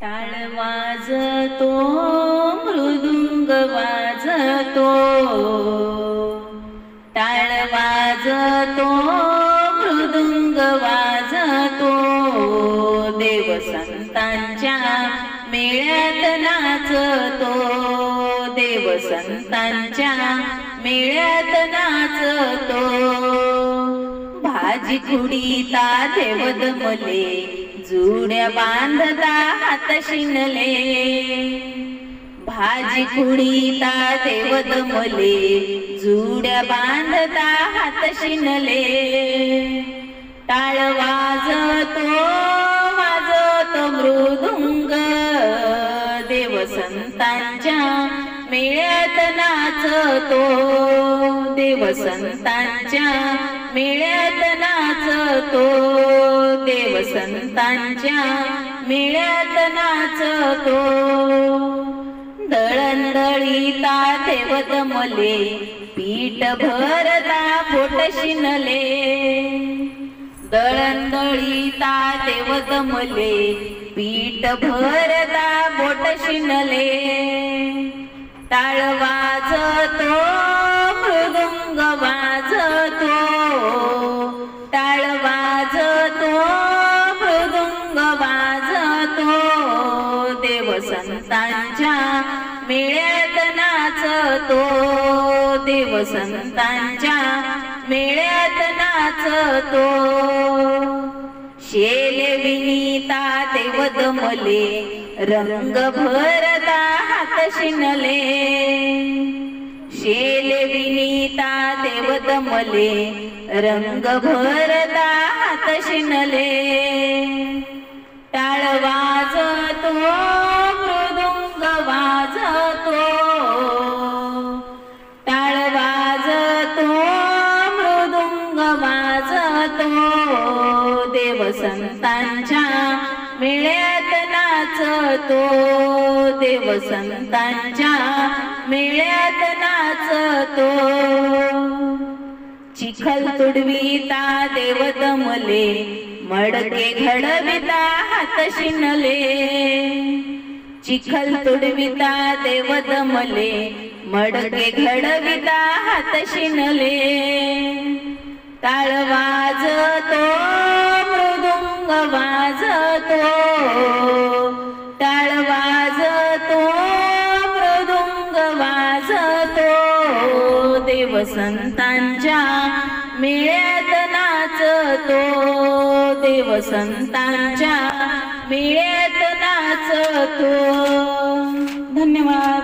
टाळ वाजतो मृदुंग वाजतो, टाळ वाजतो मृदुंग वाजतो, देव संतांच्या मेळ्यात नाचतो, देव संतांच्या मेळ्यात नाचतो। भाजी खुडीता देवद मले, जुड्या बांधता हात शिनले, भाजी खुडीता देवद मले, जुड्या बांधता हात शिनले। टाळ वाजतो वाजतो मृदुंग, देव संतांच्या मेळ्यात नाचतो, देव संतांच्या मेळ्यात नाचतो, देव संतांच्या मेळ्यात नाचतो। दळणदळीता देवद मले, पीठ भरता पोट शिनले, दळणदळीता देवद मले, पीठ भरता पोट शिनले। टाळ वाजतो मृदुंग वाजतो, टाळ वाजतो मृदुंग वाजतो, देव संतांच्या मेळ्यात नाचतो, देव संतांच्या मेळ्यात नाचतो। शेले विनीता देवद मले, रंग भरता हात शिनले, शेले विनीता देवद मले, रंग भरता हात शिनले। टाळ वाजतो मृदुंग वाजतो, टाळ वाजतो मृदुंग वाजतो, देव संतांच्या मेळ्यात नाचतो, देव संतांच्या मेळ्यात नाचतो। चिखल तुडविता देवद मले, मडके घडविता हात शिनले, चिखल तुडविता देवद मले, मडके घडविता हात शिनले। टाळ वाजतो मृदुंग वाजतो, टाळ वाजतो मृदुंग वाजतो, देव संतांच्या मेळ्यात नाचतो, देव संतांच्या मेळ्यात नाचतो। धन्यवाद।